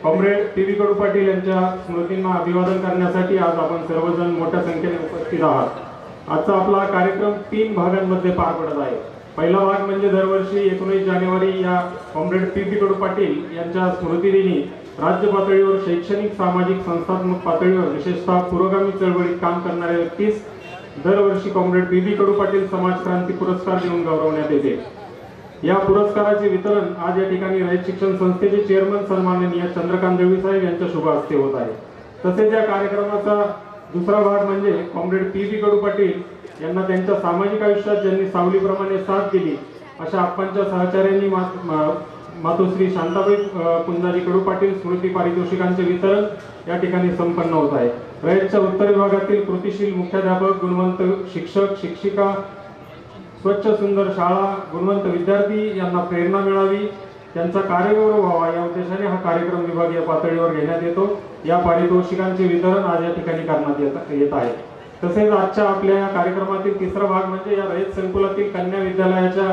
Comrade PB. कडू पाटील यांच्या स्मृतींना अभिवादन करण्यासाठी आज आपण सर्वजण मोठ्या संख्येने उपस्थित आहात। आजचा आपला कार्यक्रम 3 भागांमध्ये पार पडत आहे। पहिला भाग म्हणजे दरवर्षी 19 जानेवारी या कॉम्रेड पी.बी. कडू पाटील यांच्या स्मृतिदिनी राज्य पातळीवर शैक्षणिक, सामाजिक, संस्थात्मक पातळीवर विशेषतः पुरोगामी चळवळीत काम करणाऱ्या व्यक्तीस दरवर्षी कॉम्रेड पी.बी. कडू पाटील समाज क्रांती पुरस्कार देऊन गौरवण्यात येते। या पुरस्काराचे वितरण आज या ठिकाणी रयत शिक्षण संस्थेचे चेअरमन सन्माननीय चंद्रकांत दळवी साहेब यांच्या शुभ हस्ते होत आहे। तसेच या कार्यक्रमाचा दुसरा भाग म्हणजे कॉम्रेड पी.बी. कडू पाटील यांना त्यांच्या सामाजिक आयुष्यात ज्यांनी सावलीप्रमाणे साथ दिली अशा आप्पांच्या सहचार्यांनी मातोश्री शांताबाई कुंजाजी कडू पाटील स्मृती पारितोषिकांचे वितरण या ठिकाणी संपन्न होत आहे। रयतच्या उत्तर विभागातील कृतीशील मुख्याध्यापक, गुणवंत शिक्षक, शिक्षिका, स्वच्छ सुंदर शाळा, गुणवंत विद्यार्थी यांना प्रेरणा मिळावी, त्यांचा कार्यगौरव व्हावा या उद्देशाने हा कार्यक्रम विभागीय पातळीवर घेण्यात येतो। या पारितोषिकांचे वितरण आज या ठिकाणी करण्यात येत आहे। तसेच आजच्या आपल्या या कार्यक्रमातील तिसरा भाग म्हणजे या रयत संकुलातील कन्या विद्यालयाच्या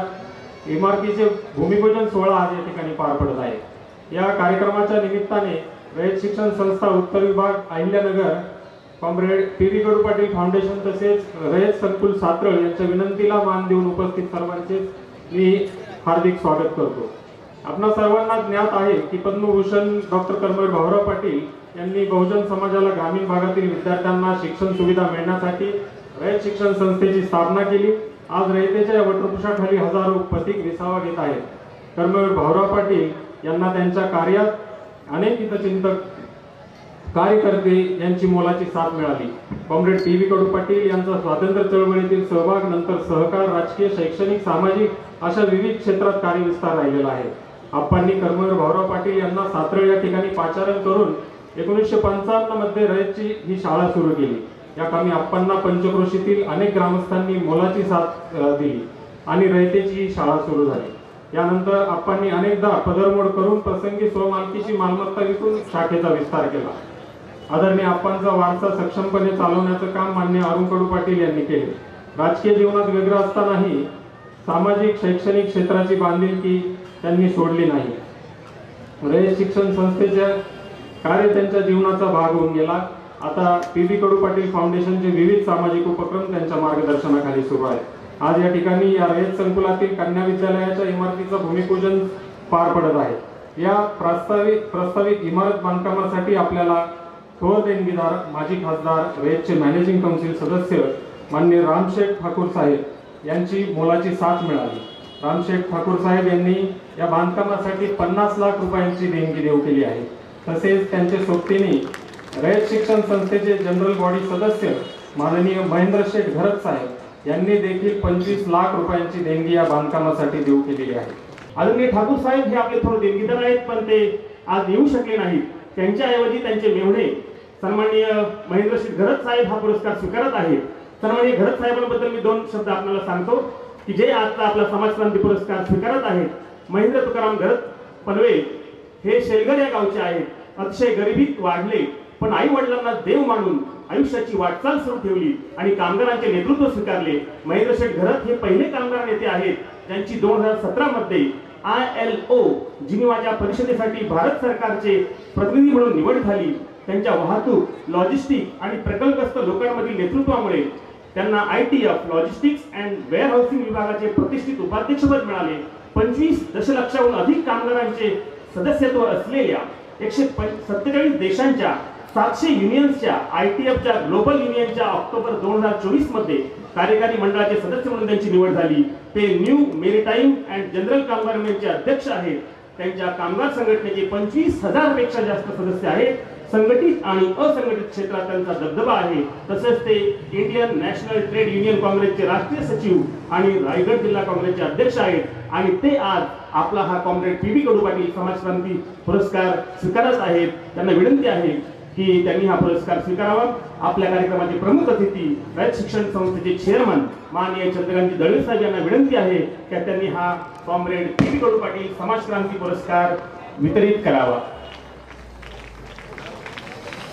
इमारतीचे भूमिपूजन सोहळा आज या ठिकाणी पार पडत आहे। या कार्यक्रमाच्या निमित्ताने रयत शिक्षण संस्था उत्तर विभाग अहिल्यानगर, कॉम्रेड पी.बी. कडू पाटील फाउंडेशन तसेच रयत संकुल सातरळ यांच्या विनंतीला मान देऊन उपस्थित सर्वांचे मी हार्दिक स्वागत करतो। आपणा सर्वांना ज्ञात आहे की पद्मभूषण डॉक्टर कर्मवीर भाऊराव पाटील यांनी बहुजन समाजाला ग्रामीण भागातील विद्यार्थ्यांना शिक्षण सुविधा मिळण्यासाठी रयत शिक्षण संस्थेची स्थापना केली। आज रयतेच्या वटवृक्षाखाली हजारो पथिक विसावा घेत आहेत। कर्मवीर भाऊराव पाटील यांना त्यांच्या कार्यात अनेक हितचिंतक, कार्यकर्ते यांची मोलाची साथ मिळाली। Comrade PB. कडू पाटील यांचा स्वातंत्र्य चळवळीतील सहभाग, नंतर सहकार, राजकीय, शैक्षणिक, सामाजिक अशा विविध क्षेत्रात कार्यविस्तार राहिलेला आहे। आप्पांनी कर्मवीर भाऊराव पाटील यांना सातरळ या ठिकाणी पाचारण करून 1955 मध्ये रयतची ही शाळा सुरू केली। या कामी आप्पांना पंचक्रोशीतील अनेक ग्रामस्थांनी मोलाची साथ दिली आणि रयतेची ही शाळा सुरू झाली। यानंतर आप्पांनी अनेकदा पदरमोड करून प्रसंगी स्वमालकीची मालमत्ता विकून शाखेचा विस्तार केला। आदरणीय आप्पांचा वारसा सक्षमपणे चालवण्याचं काम मान्य अरुण कडू पाटील यांनी केले। राजकीय जीवनात वेगळं असतानाही सामाजिक, शैक्षणिक क्षेत्राची बांधिलकी त्यांनी सोडली नाही। रयत शिक्षण संस्थेचे कार्य त्यांच्या जीवनाचा भाग होऊन गेला। आता पी.बी. कडू पाटील फाउंडेशनचे विविध सामाजिक उपक्रम त्यांच्या मार्गदर्शनाखाली सुरू आहेत। आज या ठिकाणी या रयत संकुलातील कन्या विद्यालयाच्या इमारतीचं भूमिपूजन पार पडत आहे। या प्रस्तावित इमारत बांधकामासाठी आपल्याला थोर देणगीदार, माजी खासदार, रयतचे मॅनेजिंग काउन्सिल सदस्य माननीय रामशेठ ठाकूर साहेब यांची मोलाची साथ मिळाली। रामशेठ ठाकूर साहेब यांनी या बांधकामासाठी 50 लाख रुपयांची देणगी देऊ केली आहे। तसेच त्यांच्या सोबतीने रयत शिक्षण संस्थेचे जनरल बॉडी सदस्य माननीय महेंद्र शेठ घरत साहेब यांनी देखील 25 लाख रुपयांची देणगी या बांधकामासाठी देऊ केलेली आहे। आदरणीय ठाकूर साहेब हे आपले थोर देणगीदार आहेत, पण ते आज येऊ शकले नाहीत। त्यांच्याऐवजी त्यांचे मेहुणे सन्माननीय महेंद्र शेठ घरत साहेब हा पुरस्कार स्वीकारत आहेत। सन्माननीय घरत साहेबांबद्दल मी 2 शब्द आपल्याला सांगतो की जे आता आपला समाज क्रांती पुरस्कार स्वीकारत आहेत। महेंद्र तुकाराम घरत पनवे हे शेलगर या गावचे आहेत। अतिशय गरिबीत वाढले, पण आई वडिलांना देव मानून आयुष्याची वाटचाल सुरू ठेवली आणि कामगारांचे नेतृत्व स्वीकारले। महेंद्र शेठ घरत हे पहिले कामगार नेते आहेत ज्यांची 2017 मध्ये ILO जिनिवाच्या परिषदेसाठी भारत सरकारचे प्रतिनिधी म्हणून निवड झाली। त्यांच्या वाहतूक, लॉजिस्टिक आणि प्रकल्पग्रस्त लोकांमधील नेतृत्वामुळे त्यांना ITF लॉजिस्टिक्स अँड वेअरहाऊसिंग विभागाचे प्रतिष्ठित उपाध्यक्षपद मिळाले। 25 दशलक्षाहून अधिक कामगारांचे सदस्यत्व असलेल्या 147 देशांच्या 700 युनियन्सच्या ITFच्या ग्लोबल युनियनच्या ऑक्टोबर 2024 मध्ये कार्यकारी मंडळाचे सदस्य म्हणून त्यांची निवड झाली। ते न्यू मेरिटाईम अँड जनरल कामगारचे अध्यक्ष आहेत। त्यांच्या कामगार संघटनेचे 25,000 पेक्षा जास्त सदस्य आहेत। संघटित आणि असंघटित क्षेत्रात त्यांचा दबदबा आहे। तसेच ते इंडियन नॅशनल ट्रेड युनियन काँग्रेसचे राष्ट्रीय सचिव आणि रायगड जिल्हा काँग्रेसचे अध्यक्ष आहेत आणि ते आज आपला हा कॉम्रेड पी.बी. कडू पाटील समाज क्रांती पुरस्कार स्वीकारत आहेत। त्यांना विनंती आहे की त्यांनी हा पुरस्कार स्वीकारावा। आपल्या कार्यक्रमाचे प्रमुख अतिथी रयत शिक्षण संस्थेचे चेअरमन माननीय चंद्रकांत दळवी साहेब यांना विनंती आहे की त्यांनी हा कॉम्रेड पी.बी. कडू पाटील समाज क्रांती पुरस्कार वितरित करावा।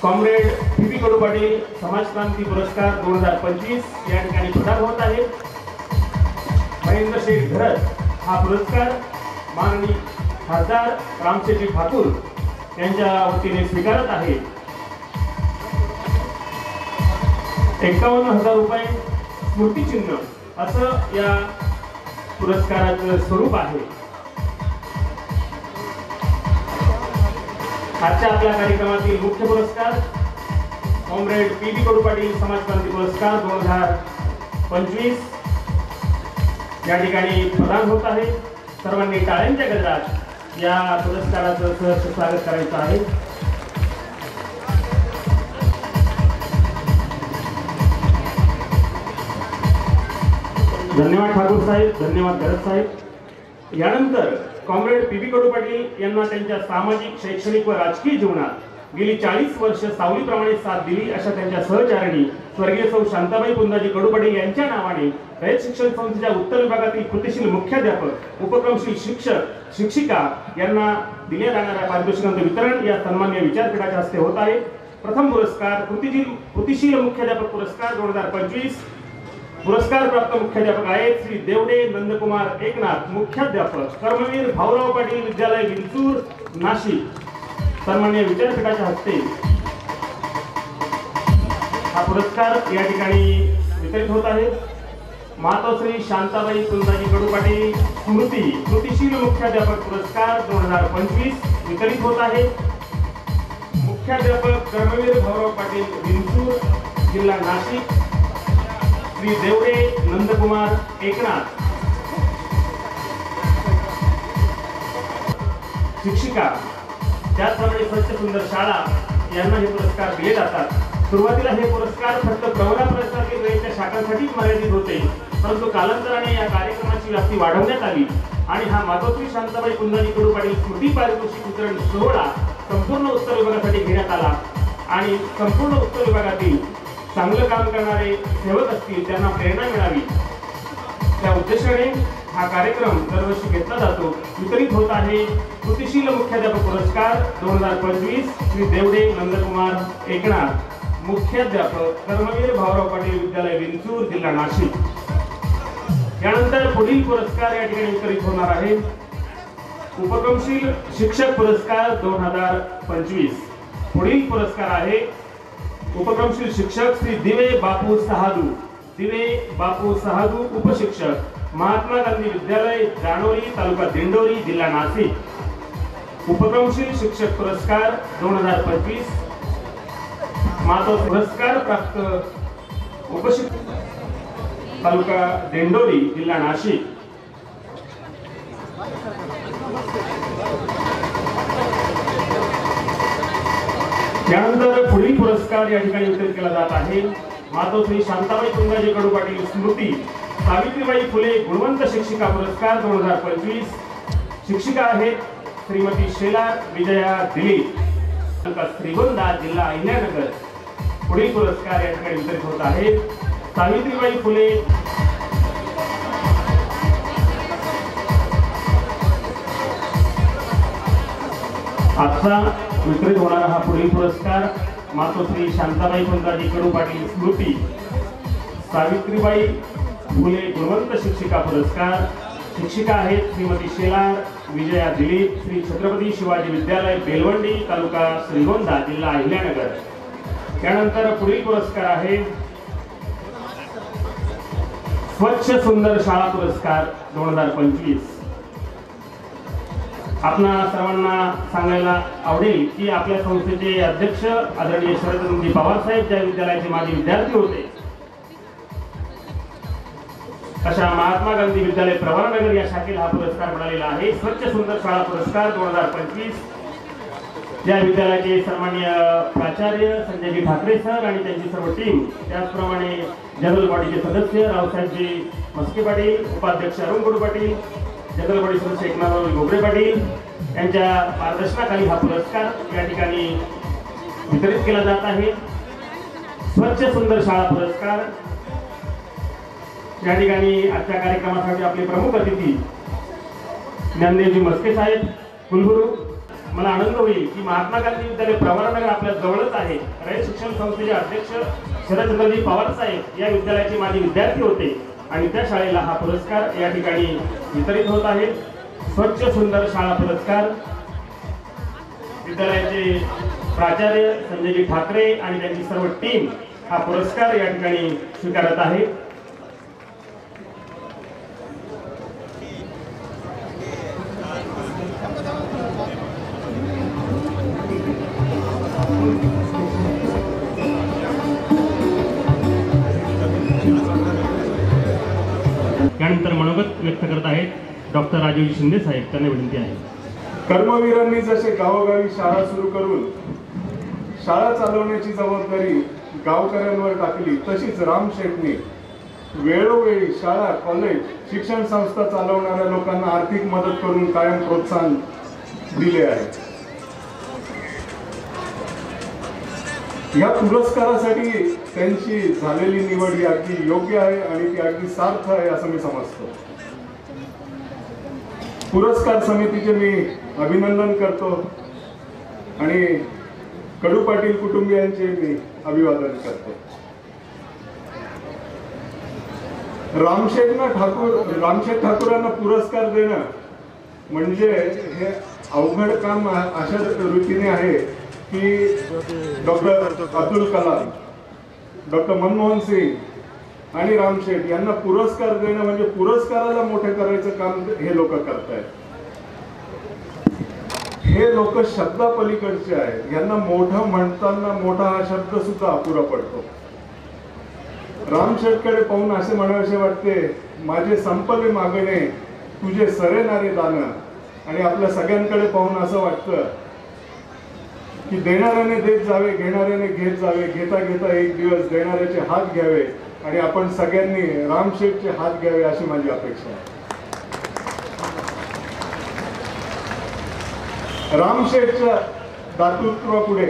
Comrade PB. कडू पाटील समाज क्रांती पुरस्कार 2025 या ठिकाणी प्रदान होत आहे। महेंद्र शेठ घरत हा पुरस्कार माननीय खासदार रामशेठ ठाकूर यांच्या वतीने स्वीकारत आहे 51,000 रुपये स्मृतिचिन्ह असं या पुरस्काराचं स्वरूप आहे। आजच्या आपल्या कार्यक्रमातील मुख्य पुरस्कार कॉम्रेड पी.बी. कडू पाटील समाज क्रांती पुरस्कार 2025 या ठिकाणी प्रदान होत आहे। सर्वांनी टाळ्यांच्या गजरात या पुरस्काराचं सहर्ष स्वागत करायचं आहे। धन्यवाद ठाकूर साहेब, धन्यवाद गरज साहेब। यानंतर कॉम्रेड पी.बी. कडू पाटील यांना त्यांच्या सामाजिक, शैक्षणिक व राजकीय जीवनात गेली 40 वर्ष सावलीप्रमाणे साथ दिली अशा त्यांच्या सहचारिणी स्वर्गीय सौ शांताबाई पुंजाजी कडू पाटील यांच्या नावाने रयत शिक्षण संस्थेच्या उत्तर विभागातील कृतिशील मुख्याध्यापक, उपक्रमशील शिक्षक, शिक्षिका यांना दिल्या जाणाऱ्या पारितोषिकांचे वितरण या सन्माननीय विचारपीठाच्या हस्ते होत आहे। प्रथम पुरस्कार कृतिशील मुख्याध्यापक पुरस्कार 2025 पुरस्कार प्राप्त मुख्याध्यापक आहेत श्री देवडे नंदकुमार एकनाथ, मुख्याध्यापक कर्मवीर भाऊराव पाटील विद्यालय विंचूर नाशिक। सन्माननीय विचारपीठाच्या हस्ते हा पुरस्कार या ठिकाणी वितरित होत आहे। मातोश्री शांताबाई पुंजाजी कडू पाटील स्मृती कृतिशील मुख्याध्यापक पुरस्कार 2025 वितरित होत आहे। मुख्याध्यापक कर्मवीर भाऊराव पाटील विंचूर जिल्हा नाशिक श्री देवडे नंदकुमार एकनाथ। शिक्षिका त्याचप्रमाणे स्वच्छ सुंदर शाळा यांना हे पुरस्कार दिले जातात। सुरुवातीला हे पुरस्कार फक्त प्रवरा परिसरातील रयतच्या शाखांसाठीच मर्यादित होते, परंतु कालांतराने या कार्यक्रमाची व्याप्ती वाढवण्यात आली आणि हा मातोश्री शांताबाई पुंजाजी कडू पाटील स्मृती पारितोषिक वितरण सोहळा संपूर्ण उत्तर विभागासाठी घेण्यात आला आणि संपूर्ण उत्तर विभागातील चांगलं काम करणारे सेवक असतील त्यांना प्रेरणा मिळावी त्या उद्देशाने हा कार्यक्रम दरवर्षी घेतला जातो। वितरित होत आहे कृतिशील मुख्याध्यापक पुरस्कार 2025 श्री देवडे नंदकुमार एकनाथ, मुख्याध्यापक कर्मवीर भाऊराव पाटील विद्यालय विंचूर जिल्हा नाशिक। यानंतर पुढील पुरस्कार या ठिकाणी वितरित होणार आहे उपक्रमशील शिक्षक पुरस्कार 2025। पुढील पुरस्कार आहे उपक्रमशील शिक्षक श्री दिवे बापू सहादू उपशिक्षक महात्मा गांधी विद्यालय जानोरी तालुका दिंडोरी जिल्हा नाशिक। उपक्रमशील शिक्षक पुरस्कार 2025 मातो पुरस्कार प्राप्त उपशिक्षक तालुका दिंडोरी जिल्हा नाशिक। त्यानंतर पुढील पुरस्कार या ठिकाणी वितरित केला जात आहे मातोश्री शांताबाई पुंजाजी कडू पाटील स्मृती सावित्रीबाई फुले गुणवंत शिक्षिका पुरस्कार 2025। शिक्षिका आहेत श्रीमती शेलार विजया दिलीप, श्रीगोंदा जिल्हा अहिल्यानगर। पुढील पुरस्कार या ठिकाणी वितरित होत आहे सावित्रीबाई फुले आजचा वितरित होणारा हा पुढील पुरस्कार मातोश्री शांताबाई पुंजाजी कडू पाटील स्मृती सावित्रीबाई फुले गुणवंत शिक्षिका पुरस्कार। शिक्षिका आहेत श्रीमती शेलार विजया दिलीप, श्री छत्रपती शिवाजी विद्यालय बेलवंडी तालुका श्रीगोंदा जिल्हा अहिल्यानगर। त्यानंतर पुढील पुरस्कार आहे स्वच्छ सुंदर शाळा पुरस्कार 2025। आपणा सर्वांना सांगायला आवडेल की आपल्या संस्थेचे अध्यक्ष आदरणीय शरदचंद्रजी पवार साहेब ज्या विद्यालयाचे माजी विद्यार्थी होते अशा महात्मा गांधी विद्यालय प्रवरानगर या शाखेला हा पुरस्कार मिळालेला आहे स्वच्छ सुंदर शाळा पुरस्कार 2025। या विद्यालयाचे सन्माननीय प्राचार्य संजयजी ठाकरे सर आणि त्यांची सर्व टीम, त्याचप्रमाणे जनरल बॉडीचे सदस्य रावसाहेबजी मस्के पाटील, उपाध्यक्ष अरुण कडू पाटील, जनरल बॉडी सदस्य एकनाथ गोगरे पाटील यांच्या मार्गदर्शनाखाली हा पुरस्कार या ठिकाणी वितरित केला जात आहे। स्वच्छ सुंदर शाळा पुरस्कार या ठिकाणी आजच्या कार्यक्रमासाठी आपले प्रमुख अतिथी ज्ञानदेवजी मस्के साहेब कुलगुरू। मला आनंद होईल की महात्मा गांधी विद्यालय प्रवरानगर आपल्या जवळच आहे। रयत शिक्षण संस्थेचे अध्यक्ष शरदचंद्रजी पवार साहेब या विद्यालयाचे माजी विद्यार्थी होते आणि त्या शाळेला हा पुरस्कार या ठिकाणी वितरित होत आहे स्वच्छ सुंदर शाळा पुरस्कार। विद्यालयाचे प्राचार्य संजयजी ठाकरे आणि त्यांची सर्व टीम हा पुरस्कार या ठिकाणी स्वीकारत आहे. यानंतर मनोगत व्यक्त करत आहेत डॉक्टर राजीव शिंदे साहेब. त्यांना विनंती आहे. कर्मवीरांनी जसे गावोगावी शाळा सुरू करून शाळा चालवण्याची जबाबदारी गावकऱ्यांवर टाकली, तशीच राम शेठने वेळोवेळी शाळा, कॉलेज, शिक्षण संस्था चालवणाऱ्या लोकांना आर्थिक मदत करून कायम प्रोत्साहन दिले आहे. या पुरस्कारासाठी त्यांची झालेली निवड ही अगदी योग्य आहे आणि ती अगदी सार्थ आहे असं मी समजतो. पुरस्कार समितीचे मी अभिनंदन करतो आणि कडू पाटील कुटुंबियांचे मी अभिवादन करतो. रामशेठ ठाकूरांना पुरस्कार देणं म्हणजे हे अवघड काम अशा रीतीने आहे की डॉक्टर अब्दुल कलाम, डॉक्टर मनमोहन सिंग आणि रामशेठ यांना पुरस्कार देणं म्हणजे पुरस्काराला मोठं करायचं काम हे लोक करतायत. हे लोक शब्दापलीकडचे आहेत. यांना मोठं म्हणताना मोठा हा शब्द सुद्धा अपुरा पडतो. रामशेठकडे पाहून असे म्हणावेसे वाटते, माझे संपले मागणे तुझे सरेनारे दान. आणि आपल्या सगळ्यांकडे पाहून असं वाटतं की देणाऱ्याने देत जावे, घेणाऱ्याने घेत जावे, घेता घेता एक दिवस देणाऱ्याचे हात घ्यावे आणि आपण सगळ्यांनी रामशेठचे हात घ्यावे अशी माझी अपेक्षा आहे. रामशेठच्या दातृत्वापुढे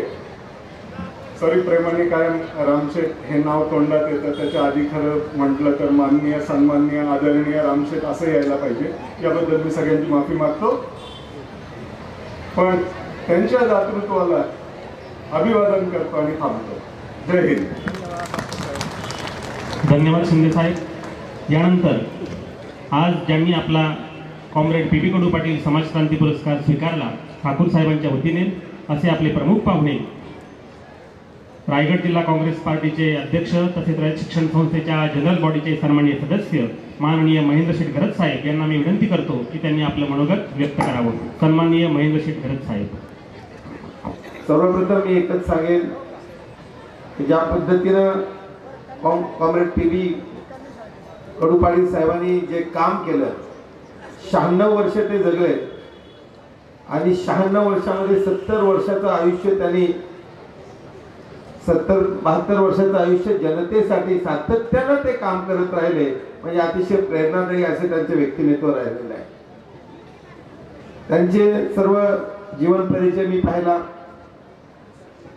प्रेमाने कायम रामशेठ हे नाव तोंडात येतं. त्याच्या आधी खरं म्हटलं तर माननीय, सन्माननीय, आदरणीय रामशेठ असं यायला पाहिजे. याबद्दल मी सगळ्यांची माफी मागतो. पण त्यांच्या दातृत्वाला अभिवादन करतो आणि थांबतो. जय हिंद. धन्यवाद शिंदे साहेब. यानंतर आज ज्यांनी आपला कॉम्रेड पी पी कडू पाटील समाज क्रांती पुरस्कार स्वीकारला ठाकूर साहेबांच्या वतीने, असे आपले प्रमुख पाहुणे रायगड जिल्हा काँग्रेस पार्टीचे अध्यक्ष तसेच रयत शिक्षण संस्थेच्या जनरल बॉडीचे सन्माननीय सदस्य माननीय महेंद्र शेठ घरत साहेब यांना मी विनंती करतो की त्यांनी आपलं मनोगत व्यक्त करावं. सन्माननीय महेंद्र शेठ घरत साहेब. सर्वप्रथम मी एकच सांगेन की ज्या पद्धतीनं कॉम्रेड पी बी कडू पाटील साहेबांनी जे काम केलं, 96 वर्ष ते जगले आणि 96 वर्षामध्ये 70 वर्षाचं आयुष्य त्यांनी 72 वर्षाचं आयुष्य जनतेसाठी सातत्यानं ते काम करत राहिले. म्हणजे अतिशय प्रेरणादायी असे त्यांचे व्यक्तिमत्व राहिलेले आहे. त्यांचे सर्व जीवन परिचय मी पाहिला.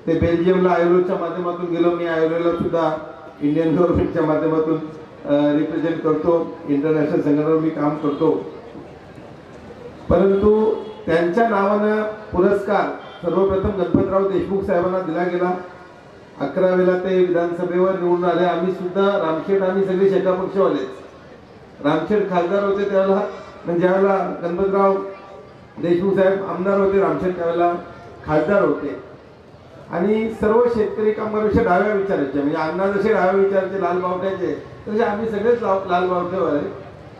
ते बेल्जियमला आयोलोच्या माध्यमातून गेलो. मी आयोलोला सुद्धा इंडियन गव्हर्नमेंटच्या माध्यमातून रिप्रेझेंट करतो. इंटरनॅशनल संघटनेवर मी काम करतो. परंतु त्यांच्या नावानं पुरस्कार सर्वप्रथम गणपतराव देशमुख साहेबांना दिला गेला. 11वेला ते विधानसभेवर निवडून आले. आम्ही सुद्धा रामशेठ, आम्ही सगळे शेका पक्षवालेच. रामशेठ खासदार होते त्यावेळेला, म्हणजे ज्यावेळेला गणपतराव देशमुख साहेब आमदार होते, रामशेठ त्यावेळेला खासदार होते. आणि सर्व शेतकरी कामगारांच्या डाव्या विचारायचे, म्हणजे अण्णा जसे डाव्या विचारायचे लाल बावट्याचे, तसे आम्ही सगळेच लाल बावटेवर आहे.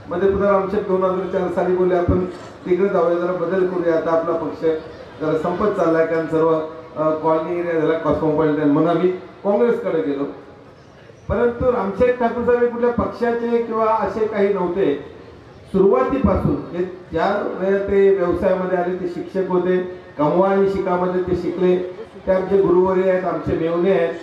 मध्ये पुन्हा रामशेठ 2004 साली बोलले आपण तिकडे जाऊया, जरा बदल करूया, आता आपला पक्ष जरा संपत चाललाय, कारण सर्व कॉलनी एरिया झाला कॉस्मोपॉलिटन, म्हणून आम्ही काँग्रेसकडे गेलो. परंतु रामशेठ ठाकूर साहेब कुठल्या पक्षाचे किंवा असे काही नव्हते. सुरुवातीपासून ज्या वेळेला ते व्यवसायामध्ये आले ते शिक्षक होते. कमवा आणि शिकामध्ये ते शिकले. ते आमचे गुरुवर्य आहेत, आमचे मेवणे आहेत.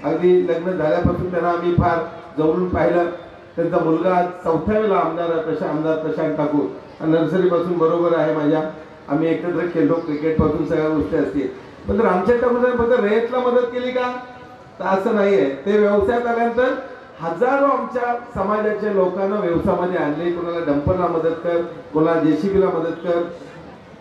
अगदी लग्न झाल्यापासून त्यांना आम्ही फार जवळून पाहिलं. त्यांचा मुलगा आज 4थ्या वेळेला आमदार प्रशांत ठाकूर नर्सरीपासून बरोबर आहे माझ्या. आम्ही एकत्र खेळलो, क्रिकेटपासून सगळ्या गोष्टी असतील. पण रामशेठ ठाकूर साहेब फक्त रयतला मदत केली का, तर असं नाही आहे. ते व्यवसायात आल्यानंतर हजारो आमच्या समाजाच्या लोकांना व्यवसायामध्ये आणले. कोणाला डंपरला मदत कर, कोणाला जेसीबीला मदत कर,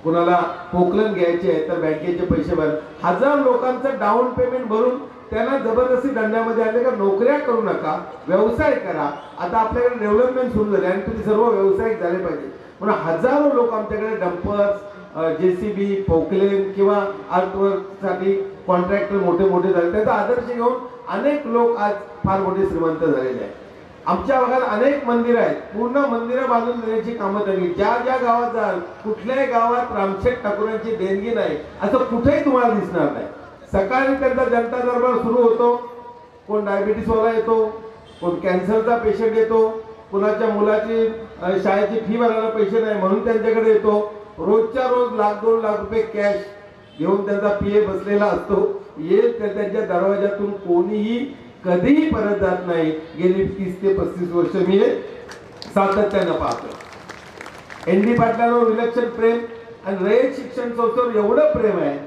कोणाला पोकलन घ्यायचे आहे तर बँकेचे पैसे भर. 1000 लोकांचं डाऊन पेमेंट भरून त्यांना जबरदस्ती धंद्यामध्ये आणले का नोकऱ्या करू नका, व्यवसाय करा. आता आपल्याकडे डेव्हलपमेंट सुरू झाली आणि तुम्ही सर्व व्यावसायिक झाले पाहिजे म्हणून हजारो लोक आमच्याकडे डंपर्स, JCB पोकलेन किंवा आर्टवर्कसाठी कॉन्ट्रॅक्टर मोठे मोठे झाले, त्याचा आदर्श घेऊन अनेक लोक आज फार मोठे श्रीमंत झालेले आहेत. आमच्या भागात अनेक मंदिरं आहेत, पूर्ण मंदिरं बांधून देण्याची कामं त्यांनी, ज्या ज्या गावात जाल कुठल्याही गावात रामशेठ ठाकूरांची देणगी नाही असं कुठेही तुम्हाला दिसणार नाही. सकाळी त्यांचा जनता दरबार सुरू होतो, कोण डायबिटीसवाला येतो, कोण कॅन्सरचा पेशंट येतो, कुणाच्या मुलाची शाळेची फी भरायला पैसे नाही म्हणून त्यांच्याकडे येतो. रोजच्या रोज लाख 2 लाख रुपये कॅश घेऊन त्यांचा PA बसलेला असतो. येईल तर त्यांच्या दरवाजातून कोणीही कधीही परत जात नाही. गेली 30 ते 35 वर्ष मी हे सातत्यानं पाहतो. ND पाटलांवर विलक्षण प्रेम आणि रयत शिक्षण संस्थेवर एवढं प्रेम आहे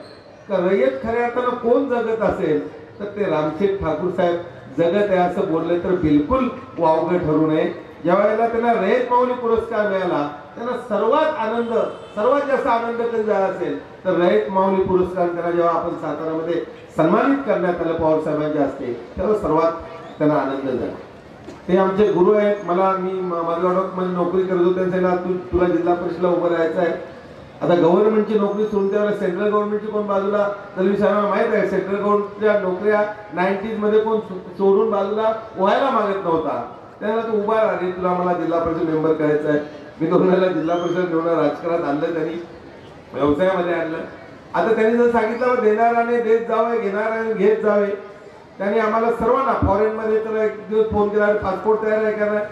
का रयत खऱ्या अर्थानं कोण जगत असेल तर ते रामशेठ ठाकूर साहेब जगत आहे असं बोलले तर बिलकुल वावगं ठरू नये. ज्या वेळेला त्यांना रयत माऊली पुरस्कार मिळाला त्यांना सर्वात जास्त आनंद कधी झाला असेल तर रयत माऊली पुरस्कार त्यांना जेव्हा आपण सातारामध्ये सन्मानित करण्यात आलं पवार साहेबांच्या हस्ते तेव्हा सर्वात त्यांना आनंद झाला. ते आमचे गुरु आहेत. मी मालगावमध्ये नोकरी करत होतो, त्यांना तुला जिल्हा परिषदला उभं राहायचं आहे. आता गव्हर्नमेंटची नोकरी सोडून त्यावेळेला सेंट्रल गव्हर्नमेंटची कोण बाजूला दलवी साहेबांना माहीत आहे सेंट्रल गव्हर्नमेंटच्या नोकऱ्या 90s मध्ये कोण सोडून बाजूला व्हायला मागत नव्हता. त्याला तो उभा राहिले, तुला मला जिल्हा परिषद मेंबर करायचं आहे. मी 2 वेळेला जिल्हा परिषद निवडून राजकारणात आणलं, त्यांनी व्यवसायामध्ये आणलं. आता त्यांनी जर सांगितलं देणाऱ्याने देत जावे, घेणाऱ्याने घेत जावे. त्यांनी आम्हाला सर्वांना फॉरेनमध्ये तर एक दिवस फोन केला, पासपोर्ट तयार आहे का नाही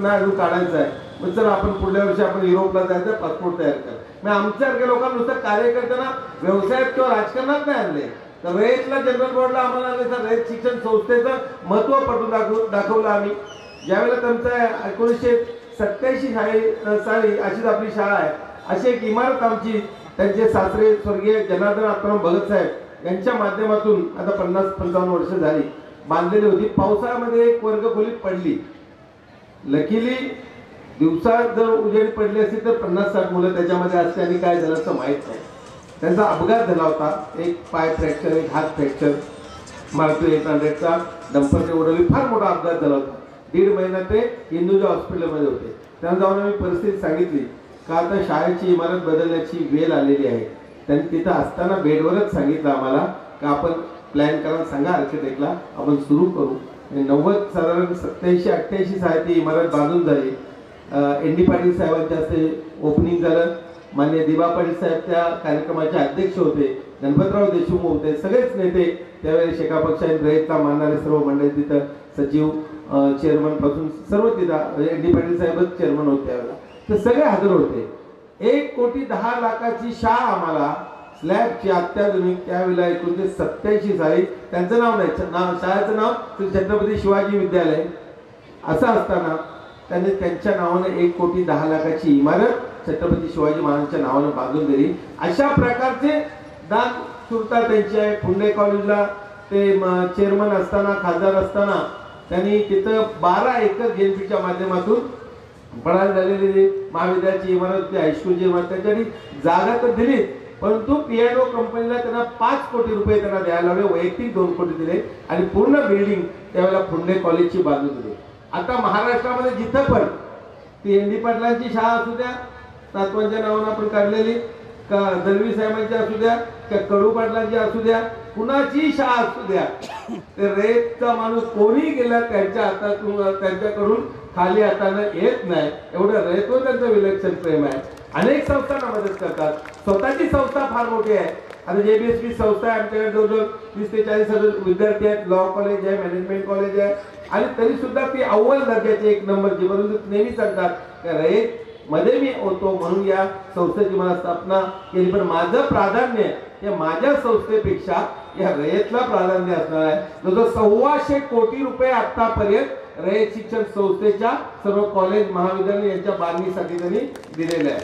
अजून काढायचा आहे. मग चल आपण पुढल्या वर्षी आपण युरोपला जायचं, पासपोर्ट तयार कर. मग आमच्यासारख्या लोकांना नुसतं कार्यकर्त्यांना व्यवसायात किंवा राजकारणात नाही आणले तर रयतला जनरल बोर्डला आम्हाला आणले तर रयत शिक्षण संस्थेचं महत्त्व पटवून दाखवलं आम्ही. ज्यावेळेला त्यांचं 1987 साली अशीच आपली शाळा आहे, अशी एक इमारत आमची त्यांचे सासरे स्वर्गीय जनार्दन आत्माराम भगत साहेब यांच्या माध्यमातून आता 50-55 वर्ष झाली बांधलेली होती. पावसाळ्यामध्ये एक वर्गखोली पडली. लकीली दिवसात जर उजेडी पडली असती तर 50-60 मुलं त्याच्यामध्ये असते आणि काय झालं असं माहीत नाही. त्यांचा अपघात झाला होता, एक पाय फ्रॅक्चर, एक हात फ्रॅक्चर. मारुती 800चा डंपरने उडवली, फार मोठा अपघात झाला होता. 1.5 महिना ते हिंदूजा हॉस्पिटलमध्ये होते. त्यांना जाऊन आम्ही परिस्थिती सांगितली का आता शाळेची इमारत बदलण्याची वेळ आलेली आहे. त्यांनी तिथं असताना बेडवरच सांगितलं आम्हाला का आपण प्लॅन करा, सांगा आर्किटेक्टला, आपण सुरू करू. 90 साधारण 87-88 साली ती इमारत बांधून झाली. ND पाटील साहेबांच्या हस्ते ओपनिंग झालं. माननीय दिबा पाटील साहेब त्या कार्यक्रमाचे अध्यक्ष होते. गणपतराव देशमुख होते. सगळेच नेते त्यावेळी शेका पक्षाने रयतला मानणारे सर्व मंडळी तिथं, सचिव चेअरमन पासून सर्व तिथं, ND पाटील साहेबच चेअरमन होते त्यावेळेला, तर सगळे हजर होते. 1,10,00,000ची शाळा आम्हाला स्लॅबची अत्याधुनिक त्यावेळेला 1987 साली, त्यांचं नाव नाही, शाळेचं नाव श्री छत्रपती शिवाजी विद्यालय असं असताना त्यांनी त्यांच्या नावानं 1,10,00,000ची इमारत छत्रपती शिवाजी महाराजांच्या नावानं बांधून दिली. अशा प्रकारचे दान सुरता त्यांची आहे. पुणे कॉलेजला ते चेअरमन असताना, खासदार असताना त्यांनी तिथं 12 एकर JNPच्या माध्यमातून पडायला झालेली महाविद्यालयाची इमारत होती, हायस्कूलची इमारत, त्याच्यासाठी जागा तर दिली, परंतु पियानो कंपनीला त्यांना 5 कोटी रुपये त्यांना द्यायला लावले, वैयक्तिक 2 कोटी दिले आणि पूर्ण बिल्डिंग त्यावेळेला पुणे कॉलेजची बांधून दिली. आता महाराष्ट्रामध्ये जिथं पण ती ND पाटलांची शाळा असू द्या, तात्वांच्या नावानं आपण काढलेली, का दलवी साहेबांची असू द्या, का कडू पाटलांची असू द्या, कुणाची शाळा असू द्या, ते रयतचा माणूस कोणी गेला त्यांच्या हातातून, त्यांच्याकडून खाली हातानं येत नाही. एवढं रयतवर त्यांचं विलक्षण प्रेम आहे. अनेक संस्थांना मदत करतात. स्वतःची संस्था फार मोठी आहे. आता JBSP संस्था आहे, आमच्याकडे जवळजवळ 30 ते 40 विद्यार्थी आहेत. लॉ कॉलेज आहे, मॅनेजमेंट कॉलेज आहे आणि तरी सुद्धा ती अव्वल दर्जाची 1 नंबरची, परंतु नेहमी सांगतात की रयत मध्ये मी होतो म्हणून या संस्थेची मला स्थापना केली. पण माझं प्राधान्य हे माझ्या संस्थेपेक्षा या रयतला प्राधान्य असणार आहे. जवळजवळ 1,200 कोटी रुपये आतापर्यंत रयत शिक्षण संस्थेच्या सर्व कॉलेज महाविद्यालय यांच्या बांधणीसाठी त्यांनी दिलेले आहे.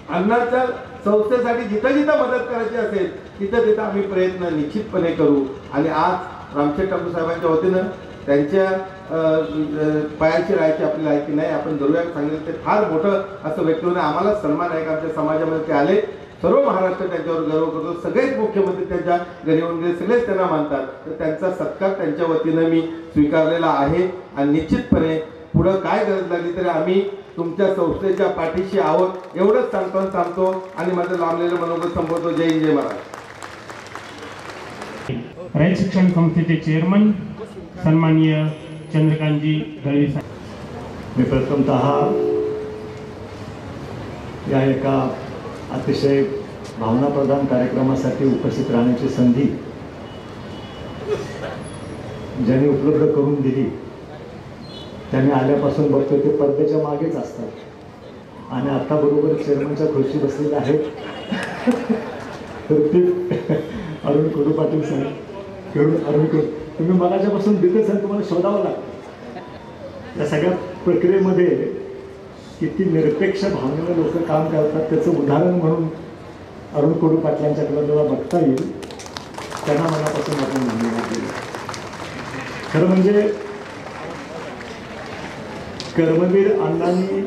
अन्नाच्या संस्थेसाठी जिथं जिथं मदत करायची असेल तिथं तिथं आम्ही प्रयत्न निश्चितपणे करू. आणि आज रामशेठ ठाकूर साहेबांच्या वतीनं त्यांच्या पायाची राहायची आपली लायकी नाही. आपण जरूर सांगितलं ते फार मोठं असं व्यक्ती होणं आम्हाला सन्मान आहे का आमच्या समाजामध्ये ते आले. सर्व महाराष्ट्र त्यांच्यावर गर्व करतो. सगळेच मुख्यमंत्री त्यांच्या घरी येऊन गेले, सगळेच त्यांना मानतात. तर त्यांचा सत्कार त्यांच्या वतीनं मी स्वीकारलेला आहे आणि निश्चितपणे पुढं काय गरज लागली तरी आम्ही तुमच्या संस्थेच्या पाठीशी आहोत एवढंच सांगतो आणि माझं लांबलेलं मनोगत संपवतो. जय हिंद, जय महाराज. रयत शिक्षण संस्थेचे चेअरमन सन्माननीय चंद्रकांतजी दळवी साहेब. मी प्रथमतः या एका अतिशय भावनाप्रधान कार्यक्रमासाठी उपस्थित राहण्याची संधी ज्यांनी उपलब्ध करून दिली त्यांनी आल्यापासून बघतो ते पडद्याच्या मागेच असतात आणि आता बरोबर चेअरमनच्या खुर्ची बसलेल्या आहेत. तर ते अरुण कडू पाटील साहेब, अरुण कडू, तुम्ही मगाच्यापासून दिलेच आणि तुम्हाला शोधावं लागतं. या सगळ्या प्रक्रियेमध्ये किती निरपेक्ष भावनेनं लोक काम करतात त्याचं उदाहरण म्हणून अरुण कडू पाटलांच्याकडे जेव्हा बघता येईल त्यांना मनापासून आपण धन्यवाद दिले. खरं म्हणजे कर्मवीर अण्णांनी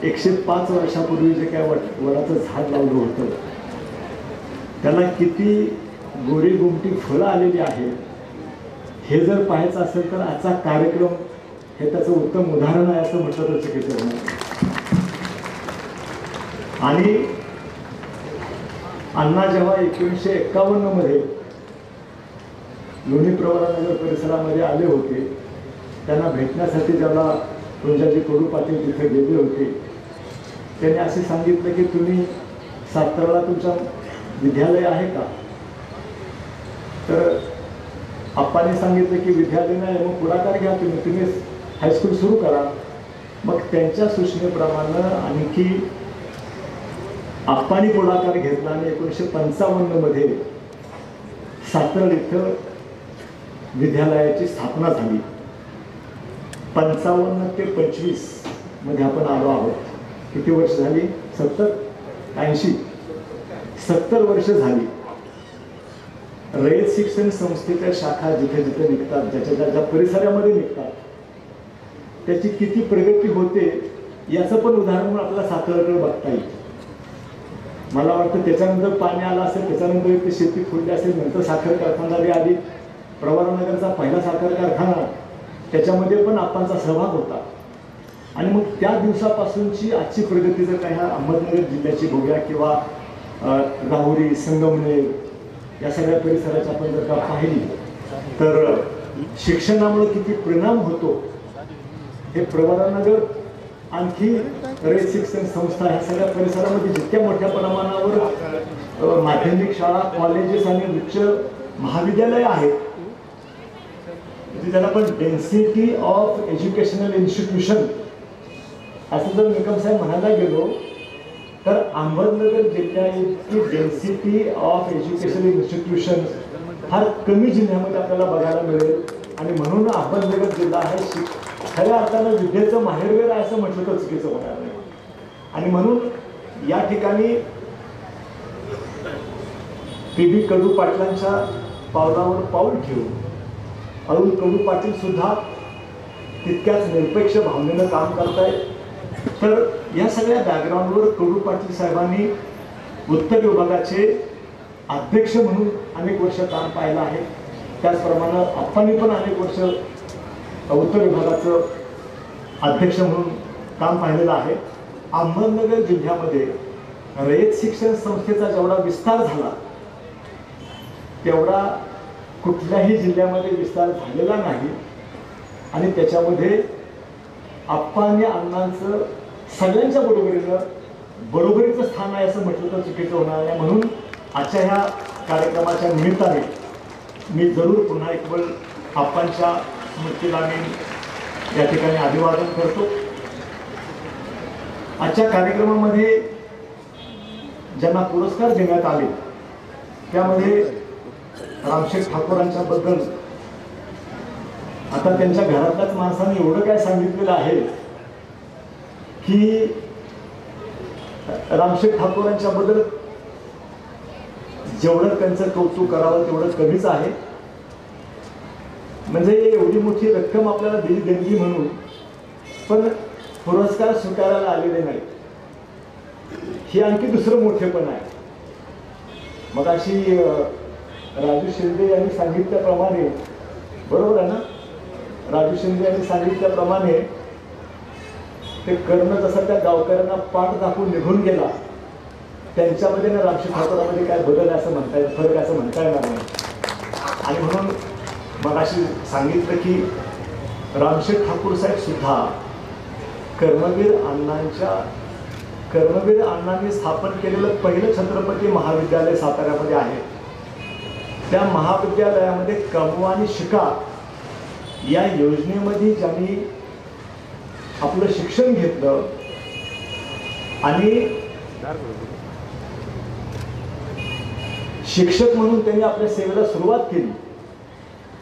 105 वर्षापूर्वी जे काय वडाचं झाड लावलं होतं त्याला किती गोरी गुमटी फळं आलेली आहेत हे जर पाहायचं असेल तर आजचा कार्यक्रम हे त्याचं उत्तम उदाहरण आहे असं म्हटलं तर चुकीचं नाही. आणि अण्णा जेव्हा 1951 मध्ये लोणी प्रवरानगर परिसरामध्ये आले होते त्यांना भेटण्यासाठी ज्याला पुंजाजी कडू पाटील तिथे गेले होते त्यांनी असे सांगितलं की तुम्ही साताराला तुमचं विद्यालय आहे का. तर आप्पाने सांगितलं की विद्यालय नाही, मग पुढाकार घ्या तुम्ही हायस्कूल सुरू करा. मग त्यांच्या सूचनेप्रमाणे आणखी आप्पांनी पुढाकार घेतला आणि 1955 मध्ये सातारा इथं विद्यालयाची स्थापना झाली. 55 ते 25 मध्ये आपण आलो आहोत. किती वर्ष झाली? 70 वर्ष झाली. रयत शिक्षण संस्थेच्या शाखा जिथे जिथे निघतात ज्याच्या ज्या परिसरामध्ये निघतात त्याची किती प्रगती होते याचं पण उदाहरण म्हणून आपल्याला साताऱ्याकडे बघता येईल. मला वाटतं त्याच्यानंतर पाणी आलं असेल, त्याच्यानंतर इथे शेती फुलली असेल, नंतर साखर कारखानदारी आली. प्रवरानगरचा पहिला साखर कारखाना त्याच्यामध्ये पण आपांचा सहभाग होता. आणि मग त्या दिवसापासूनची आजची प्रगती जर काही अहमदनगर जिल्ह्याची बघूया किंवा राहुरी, संगमनेर या सगळ्या परिसराची आपण जर का पाहिली तर शिक्षणामुळे किती परिणाम होतो हे प्रवरानगर आणखी रयत शिक्षण संस्था ह्या सगळ्या परिसरामध्ये जितक्या मोठ्या प्रमाणावर माध्यमिक शाळा, कॉलेजेस आणि उच्च महाविद्यालय आहेत त्याला पण डेन्सिटी ऑफ एज्युकेशनल इन्स्टिट्यूशन असं जर निकम साहेब म्हणायला गेलो तर अहमदनगर जिल्ह्याची डेन्सिटी ऑफ एज्युकेशनल इन्स्टिट्यूशन फार कमी जिल्ह्यामध्ये आपल्याला बघायला मिळेल. आणि म्हणून अहमदनगर जिल्हा हे खऱ्या अर्थानं विद्येचं माहेरघर आहे असं म्हटलं तर चुकीचं होणार नाही. आणि म्हणून या ठिकाणी पी.बी. कडू पाटलांच्या पावलावर पाऊल ठेवून अरुण कडू पाटील सुद्धा तितक्याच निरपेक्ष भावनेनं काम करतायत. तर या सगळ्या बॅकग्राऊंडवर कडू पाटील साहेबांनी उत्तर विभागाचे अध्यक्ष म्हणून अनेक वर्ष काम पाहिलं आहे. त्याचप्रमाणे आप्पांनी पण अनेक वर्ष उत्तर विभागाचं अध्यक्ष म्हणून काम पाहिलेलं आहे. अहमदनगर जिल्ह्यामध्ये रयत शिक्षण संस्थेचा जेवढा विस्तार झाला तेवढा कुठल्याही जिल्ह्यामध्ये विस्तार झालेला नाही. आणि त्याच्यामध्ये आप्पा आणि अण्णांचं सगळ्यांच्या बरोबरीचं स्थान आहे असं म्हटलं तर चुकीचं होणार नाही. म्हणून आजच्या ह्या कार्यक्रमाच्या निमित्ताने मी जरूर पुन्हा एक वेळ आप्पांच्या स्मृतीला मी या ठिकाणी अभिवादन करतो. आजच्या कार्यक्रमामध्ये ज्यांना पुरस्कार देण्यात आले त्यामध्ये रामशेठ ठाकूरांच्या बद्दल आता त्यांच्या घरातल्याच माणसाने एवढं काय सांगितलेलं आहे की रामशेठ ठाकूरांच्या बद्दल जेवढं त्यांचं कौतुक करावं तेवढं कमीच आहे. म्हणजे एवढी मोठी रक्कम आपल्याला दिली देणगी म्हणून पण पुरस्कार स्वीकारायला आलेले नाही ही आणखी दुसरं मोठेपण आहे. मग अशी राजू शिंदे यांनी सांगितल्याप्रमाणे बरोबर आहे ना, राजू शिंदे यांनी सांगितल्याप्रमाणे ते कर्ण जसं त्या गावकऱ्यांना पाठ दाखवून निघून गेला, त्यांच्यामध्ये ना रामशेठ ठाकूरामध्ये काय बदल असं म्हणता येईल, फरक असं म्हणता येणार नाही. आणि म्हणून मगाशी सांगितलं की रामशेठ ठाकूर साहेब सुद्धा कर्मवीर अण्णांनी स्थापन केलेलं पहिलं छत्रपती महाविद्यालय साताऱ्यामध्ये आहे. त्या महाविद्यालयामध्ये कमवा आणि शिका या योजनेमध्ये ज्यांनी आपलं शिक्षण घेतलं आणि शिक्षक म्हणून त्यांनी आपल्या सेवेला सुरुवात केली.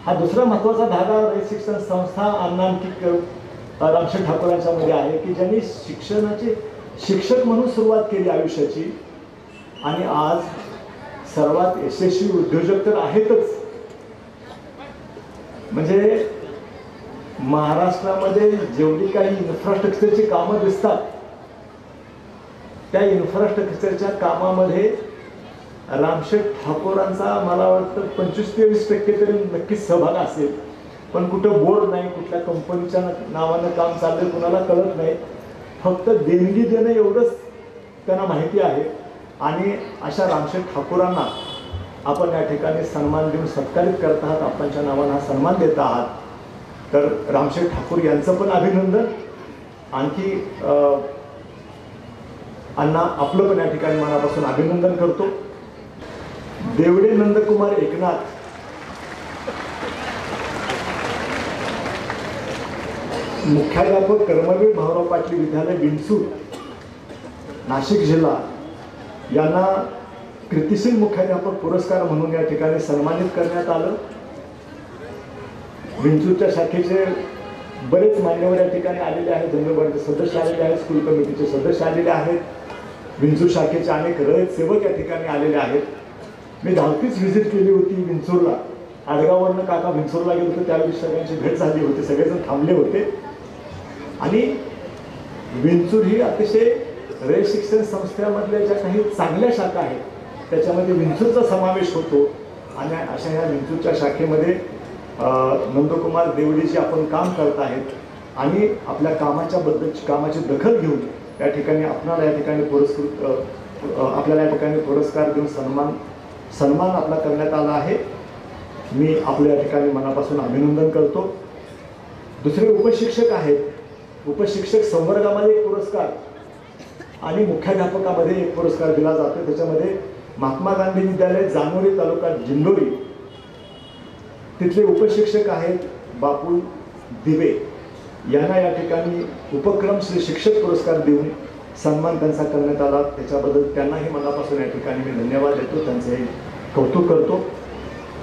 हा दुसरा महत्वाचा धागा रयत शिक्षण संस्था अण्णांकित रामशेठ ठाकूरांच्या मध्ये आहे की ज्यांनी शिक्षणाचे शिक्षक म्हणून सुरुवात केली आयुष्याची. आणि आज सर्वात यशस्वी उद्योजक तर आहेतच. म्हणजे महाराष्ट्रामध्ये जेवढी काही इन्फ्रास्ट्रक्चरची कामं दिसतात त्या इन्फ्रास्ट्रक्चरच्या कामामध्ये रामशेठ ठाकूरांचा मला वाटतं 25-23% तरी नक्कीच सहभाग असेल. पण कुठं बोर्ड नाही, कुठल्या कंपनीच्या नावानं काम चाललंय कुणाला कळत नाही. फक्त देणगी देणं एवढंच त्यांना माहिती आहे. आणि अशा रामशेठ ठाकूरांना आपण या ठिकाणी सन्मान देऊन सत्कारित करत आहात, आपणच्या नावानं हा सन्मान देत आहात. तर रामशेठ ठाकूर यांचं पण अभिनंदन. आणखी अण्णा आपलं पण या ठिकाणी मनापासून अभिनंदन करतो. देवडे नंदकुमार एकनाथ मुख्याध्यापक कर्मवीर भाऊराव पाटील विद्यालय बिनसूर नाशिक जिल्हा यांना कृतिशील मुख्याध्यापक पुरस्कार म्हणून या ठिकाणी सन्मानित करण्यात आलं. बिनसूरच्या शाखेचे बरेच मान्यवर या ठिकाणी आलेले आहेत, जनरल बॉडीचे सदस्य आलेले आहेत, स्कूल कमिटीचे सदस्य आलेले आहेत, बिनसूर शाखेचे अनेक रयत सेवक या ठिकाणी आलेले आहेत. मी धावतीच व्हिजिट केली होती बिनसूरला. आडगाववरनं काका बिनसूरला गेलो होतो, त्यावेळी सगळ्यांची भेट झाली होती, सगळेजण थांबले होते. आणि बिनसूर ही अतिशय रयत शिक्षण संस्थेमधल्या ज्या काही चांगल्या शाखा आहेत त्याच्यामध्ये विंचूरचा समावेश होतो. आणि अशा ह्या विंचूरच्या शाखेमध्ये नंदकुमार देवडीचे आपण काम करत आहेत. आणि आपल्या कामाची दखल घेऊन या ठिकाणी आपल्याला या ठिकाणी आपल्याला या ठिकाणी पुरस्कार देऊन सन्मान आपला करण्यात आला आहे. मी आपल्या या ठिकाणी मनापासून अभिनंदन करतो. दुसरे उपशिक्षक आहेत. उपशिक्षक संवर्गामध्ये एक पुरस्कार आणि मुख्याध्यापकामध्ये एक पुरस्कार दिला जातो. त्याच्यामध्ये महात्मा गांधी विद्यालय जानोरी तालुका जिंदोरी तिथले उपशिक्षक आहेत बापू दिवे यांना या ठिकाणी उपक्रम श्री शिक्षक पुरस्कार देऊन सन्मान त्यांचा करण्यात आला. त्याच्याबद्दल त्यांनाही मनापासून या ठिकाणी मी धन्यवाद देतो, त्यांचे कौतुक करतो.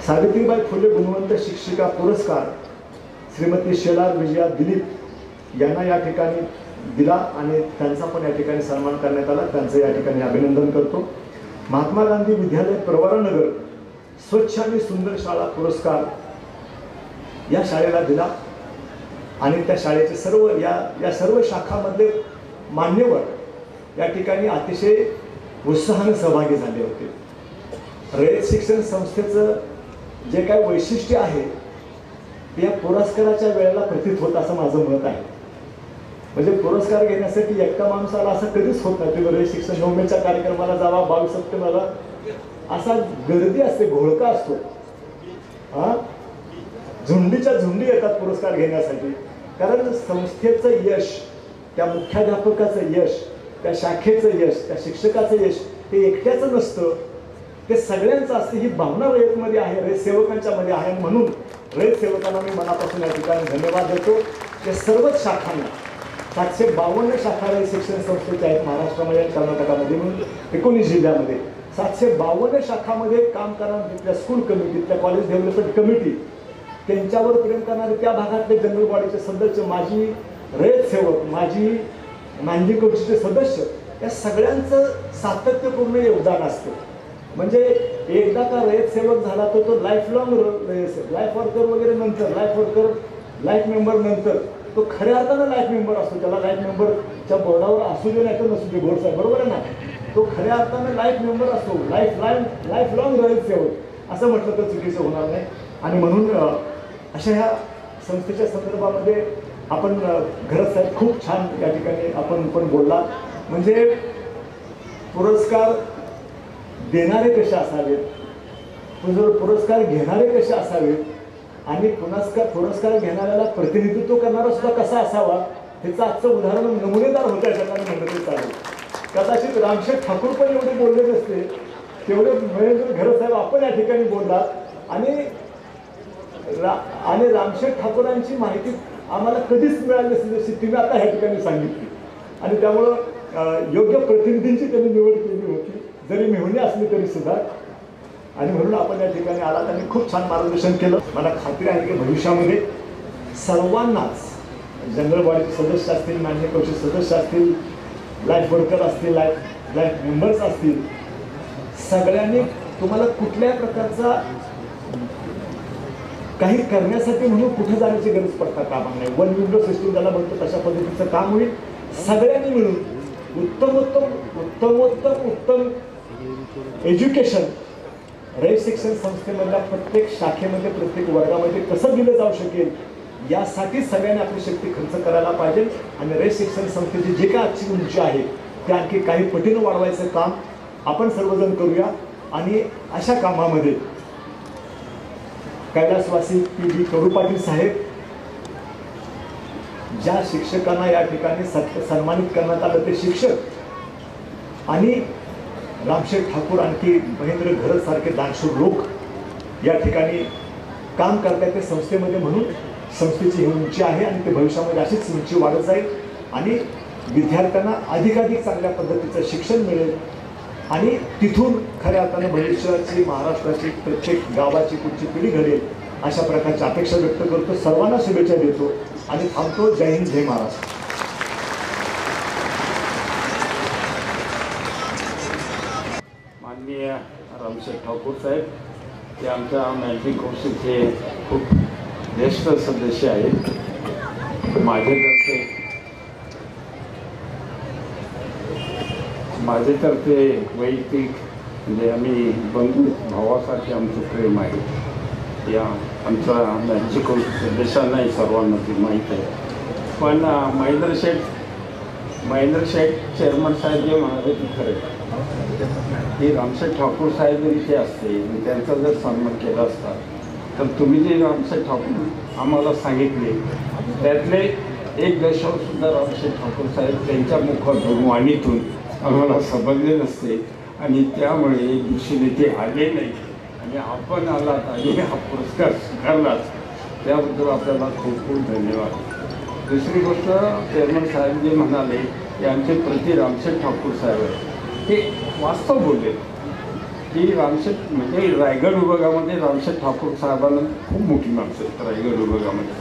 सावित्रीबाई फुले गुणवंत शिक्षिका पुरस्कार श्रीमती शेलार विजया दिलीप यांना या ठिकाणी दिला आणि त्यांचा पण या ठिकाणी सन्मान करण्यात आला. त्यांचं या ठिकाणी अभिनंदन करतो. महात्मा गांधी विद्यालय प्रवरानगर स्वच्छ आणि सुंदर शाळा पुरस्कार या शाळेला दिला आणि त्या शाळेचे सर्व या सर्व शाखांमधले मान्यवर या ठिकाणी अतिशय उत्साहाने सहभागी झाले होते. रयत शिक्षण संस्थेचं जे काय वैशिष्ट्य आहे ते या पुरस्काराच्या वेळेला प्रतीत होत असं माझं मत आहे. म्हणजे पुरस्कार घेण्यासाठी एकटा माणूस आला असं कधीच होत नाही. तुम्ही रयत शिक्षण नवमीच्या कार्यक्रमाला जावा, 22 सप्टेंबरला असा गर्दी असते, घोळका असतो. झुंडीच्या झुंडी येतात पुरस्कार घेण्यासाठी. कारण संस्थेचं यश, त्या मुख्याध्यापकाचं यश, त्या शाखेचं यश, त्या शिक्षकाचं यश ते एकट्याचं नसतं, ते सगळ्यांचं असतं. ही भावना रयतमध्ये आहे, रयत सेवकांच्या मध्ये आहे. म्हणून रयत सेवकांना मी मनापासून या ठिकाणी धन्यवाद देतो. त्या सर्वच शाखांना 752 शाखा रयत शिक्षण संस्थेच्या आहेत महाराष्ट्रामध्ये आणि कर्नाटकामध्ये म्हणून 19 जिल्ह्यामध्ये. 752 शाखामध्ये काम करणारे तिथल्या स्कूल कमिटी, तिथल्या कॉलेज डेव्हलपमेंट कमिटी, त्यांच्यावर प्रेम करणारे त्या भागातले जनरल बॉडीचे सदस्य, माजी रयत सेवक, माजी मॅनेजिंग कमिटीचे सदस्य, या सगळ्यांचं सातत्यपूर्ण योगदान असतं. म्हणजे एकदा का रयत सेवक झाला तर तो लाईफ वर्कर वगैरे नंतर लाईफ मेंबर नंतर तो खऱ्या अर्थानं लाईफ मेंबर असतो. त्याला लाईफ मेंबरच्या बोर्डावर असू दे नाही तर नसू दे, बोर्ड साहेब बरोबर आहे ना, तो खऱ्या अर्थानं लाईफ मेंबर असतो. लाईफ लॉंग रयत सेवक असं म्हटलं तर चुकीचं होणार नाही. आणि म्हणून अशा ह्या संस्थेच्या संदर्भामध्ये आपण घरत साहेब खूप छान या ठिकाणी आपण पण बोलला. म्हणजे पुरस्कार देणारे कसे असावेत, पुरस्कार घेणारे कसे असावेत आणि पुरस्कार घेणाऱ्याला प्रतिनिधित्व करणारा सुद्धा कसा असावा ह्याचं आजचं उदाहरण नमुनेदार होतं या ठिकाणी म्हणलं तरी चालेल. कदाचित रामशेठ ठाकूर पण एवढे बोलले नसते तेवढे महेंद्र घरत साहेब आपण या ठिकाणी बोललात. आणि रामशेठ ठाकूरांची माहिती आम्हाला कधीच मिळाली नसली जशी तुम्ही आता ह्या ठिकाणी सांगितली. आणि त्यामुळं योग्य प्रतिनिधींची त्यांनी निवड केली होती, जरी मेहुणी असली तरी सुद्धा. आणि म्हणून आपण या ठिकाणी आलात आणि खूप छान मार्गदर्शन केलं. मला खात्री आहे की भविष्यामध्ये सर्वांनाच जनरल बॉडीचे सदस्य असतील, मान्य कौशल सदस्य असतील, लाईफ वर्कर असतील, लाईफ मेंबर्स असतील, सगळ्यांनी तुम्हाला कुठल्याही प्रकारचा काही करण्यासाठी म्हणून कुठे जाण्याची गरज पडता कामा नाही. वन विंडो सिस्टीम ज्याला म्हणतो तशा पद्धतीचं काम होईल. सगळ्यांनी मिळून उत्तम एज्युकेशन रयत शिक्षण संस्थेमधल्या प्रत्येक शाखेमध्ये प्रत्येक वर्गामध्ये कसं दिलं जाऊ शकेल यासाठी सगळ्यांनी आपली शक्ती खर्च करायला पाहिजे. आणि रयत शिक्षण संस्थेची जे काय आजची उंची आहे ते आणखी काही पटीनं वाढवायचं काम आपण सर्वजण करूया. आणि अशा कामामध्ये कैलासवासी पी.बी. कडू पाटील साहेब ज्या शिक्षकांना या ठिकाणी सन्मानित करण्यात आलं ते शिक्षक आणि रामशेठ ठाकूर आणखी महेंद्र घरत सारखे दानशूर लोक या ठिकाणी काम करतात ते संस्थेमध्ये. म्हणून संस्थेची ही उंची आहे आणि ते भविष्यामध्ये अशीच उंची वाढत जाईल आणि विद्यार्थ्यांना अधिकाधिक चांगल्या पद्धतीचं शिक्षण मिळेल आणि तिथून खऱ्या अर्थानं भविष्याची महाराष्ट्राची प्रत्येक गावाची पुढची पिढी घडेल अशा प्रकारची अपेक्षा व्यक्त करतो. सर्वांना शुभेच्छा देतो आणि थांबतो. जय हिंद, जय महाराष्ट्र. माननीय रामशेठ ठाकूर साहेब ते आमच्या मॅजिक कौन्सिलचे खूप ज्येष्ठ सदस्य आहेत. माझ्यातर्फे वैयक्तिक म्हणजे आम्ही बंधू भावासारखे आमचं प्रेम आहे. या आमचा मॅजिक कौन्सिल सदस्यांनाही सर्वांना ते माहीत आहे. पण महेंद्र शेठ चेअरमन साहेब जे म्हणाले ते खरं की रामशेठ ठाकूर साहेब जरी ते असते आणि त्यांचा जर सन्मान केला असता तर तुम्ही जे रामशेठ ठाकूर आम्हाला सांगितले त्यातले एक दशकसुद्धा रामशेठ ठाकूर साहेब त्यांच्या मुखातून वाणीतून आम्हाला समजले नसते. आणि त्यामुळे एक दिवशी ते आले नाही आणि आपण आलात आणि हा पुरस्कार स्वीकारलाच त्याबद्दल आपल्याला खूप खूप धन्यवाद. दुसरी गोष्ट चेअरमन साहेब जे म्हणाले की आमचे प्रति रामशेठ ठाकूर साहेब आहेत ते वास्तव बोलले की रामशेठ म्हणजे रायगड विभागामध्ये रामशेठ ठाकूर साहेबांना खूप मोठी माणसं आहेत. रायगड विभागामध्ये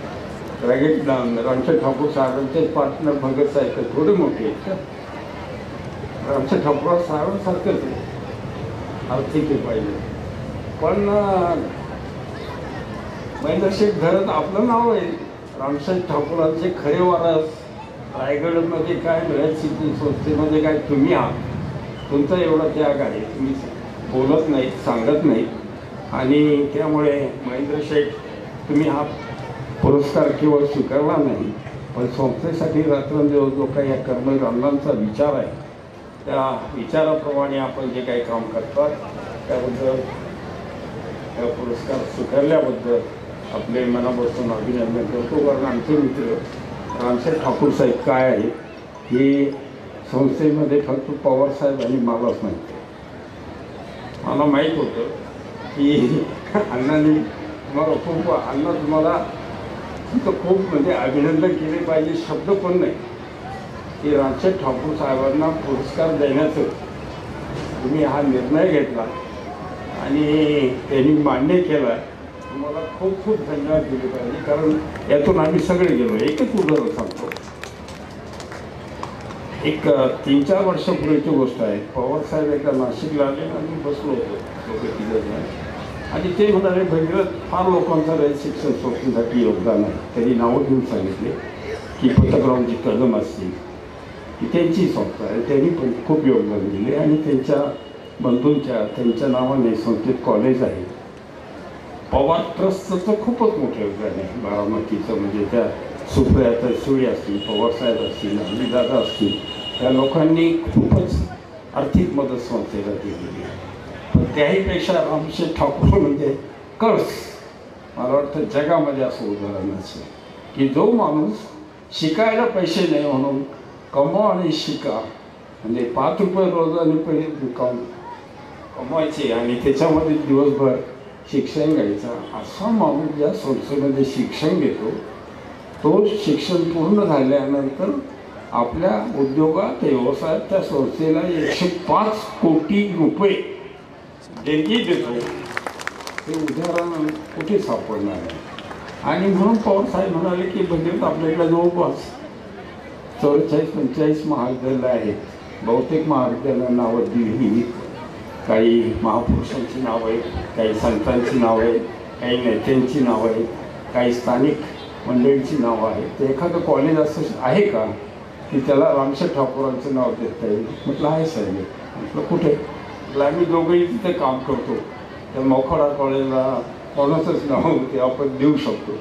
रामशेठ ठाकूर साहेबांचे पार्टनर भगत साहेब थोडे मोठे आहेत. रामशेठ ठाकूर साहेबांसारखंच आहे आर्थिक हे पाहिजे. पण महेंद्र शेठ घरत आपलं नाव आहे. रामशेठ ठाकूरांचे खरे वारस रायगडमध्ये काय रयत शिक्षण संस्थेमध्ये काय तुम्ही आहात. तुमचा एवढा त्याग आहे. तुम्ही बोलत नाहीत, सांगत नाहीत आणि त्यामुळे महेंद्र शेठ तुम्ही हा पुरस्कार केवळ स्वीकारला नाही पण संस्थेसाठी रात्रंदिवस जो काही या कर्मवीर अण्णांचा विचार आहे त्या विचाराप्रमाणे आपण जे काही काम करतात त्याबद्दल हा पुरस्कार स्वीकारल्याबद्दल आपले मनापासून अभिनंदन करतो. कारण आमचे मित्र रामशेठ ठाकूर साहेब काय आहे हे संस्थेमध्ये फक्त पवारसाहेब आणि मलाच माहीत आहे. मला माहीत होतं की अण्णांनी तुम्हाला खूप म्हणजे अभिनंदन केले पाहिजे शब्द पण नाही की रामशेठ ठाकूर साहेबांना पुरस्कार देण्याचं तुम्ही हा निर्णय घेतला आणि त्यांनी मान्य केला. तुम्हाला खूप खूप धन्यवाद दिले पाहिजे कारण यातून आम्ही सगळे गेलो. एकच उदाहरण सांगतो. एक 3-4 वर्षापूर्वीची गोष्ट आहे. पवारसाहेब एकदा नाशिकला आले आणि बसलो होतो लोक तिथं आणि ते म्हणाले भगीरथ फार लोकांचं रयत शिक्षण संस्थेसाठी योगदान आहे. त्यांनी नावं घेऊन सांगितले की पतकरावची कदम असतील की त्यांची संस्था आहे. त्यांनी पण खूप योगदान दिले आणि त्यांच्या बंधूंच्या त्यांच्या नावाने संस्थेत कॉलेज आहे. पवार ट्रस्टचं खूपच मोठं योगदान आहे बारामतीचं. म्हणजे त्या सुप्रिया तळसुळे असतील, पवारसाहेब असतील, अजितदादा असतील, त्या लोकांनी खूपच आर्थिक मदत संस्थेला दिलेली आहे. पण त्याहीपेक्षा रामशेठ ठाकूर म्हणजे कळस. मला वाटतं जगामध्ये असं उदाहरण असेल की जो माणूस शिकायला पैसे नाही म्हणून कमवा आणि शिका, म्हणजे 5 रुपये रोजाने पैसे कमवायचे आणि त्याच्यामध्ये दिवसभर शिक्षण घ्यायचा, असा माणूस ज्या संस्थेमध्ये शिक्षण घेतो तो शिक्षण पूर्ण झाल्यानंतर आपल्या उद्योगात व्यवसायात त्या संस्थेला 105 कोटी रुपये देणगी देतो. हे उदाहरण कुठे सापडणार आहे. आणि म्हणून पवारसाहेब म्हणाले की बजेट आपल्याकडे जवळपास 44-45 महाविद्यालय आहेत. बहुतेक महाविद्यालयांना नावं दिली, काही महापुरुषांची नावं आहेत, काही संतांची नावं आहेत, काही नेत्यांची नावं आहेत, काही स्थानिक मंडळींची नावं आहेत. तर एखादं कॉलेज असं आहे का की त्याला रामशेठ ठाकूरांचं नाव देता येईल? म्हटलं आहे साहेब. म्हटलं कुठे? म्हटलं आम्ही दोघंही तिथे काम करतो, त्या मोखाडा कॉलेजला कोणाचंच नाव ते आपण देऊ शकतो.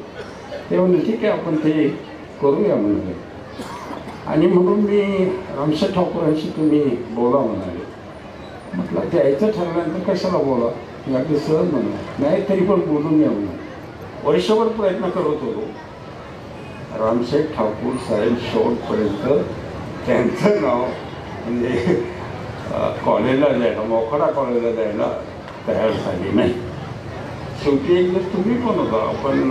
ते म्हणले ठीक आहे आपण ते करूया म्हणाले. आणि म्हणून मी रामशेठ ठाकूरांशी तुम्ही बोला म्हणाले. म्हटलं द्यायचं ठरल्यानंतर कशाला बोला, मी अगदी सहज म्हणा, नाही तरी पण बोलून या म्हणा. वर्षभर प्रयत्न करत होतो. रामशेठ ठाकूर साहेब शेवटपर्यंत त्यांचं नाव म्हणजे कॉलेजला द्यायला, मोखाडा कॉलेजला द्यायला तयार झाली नाही. शेवटी एक दिवस तुम्ही पण होता, आपण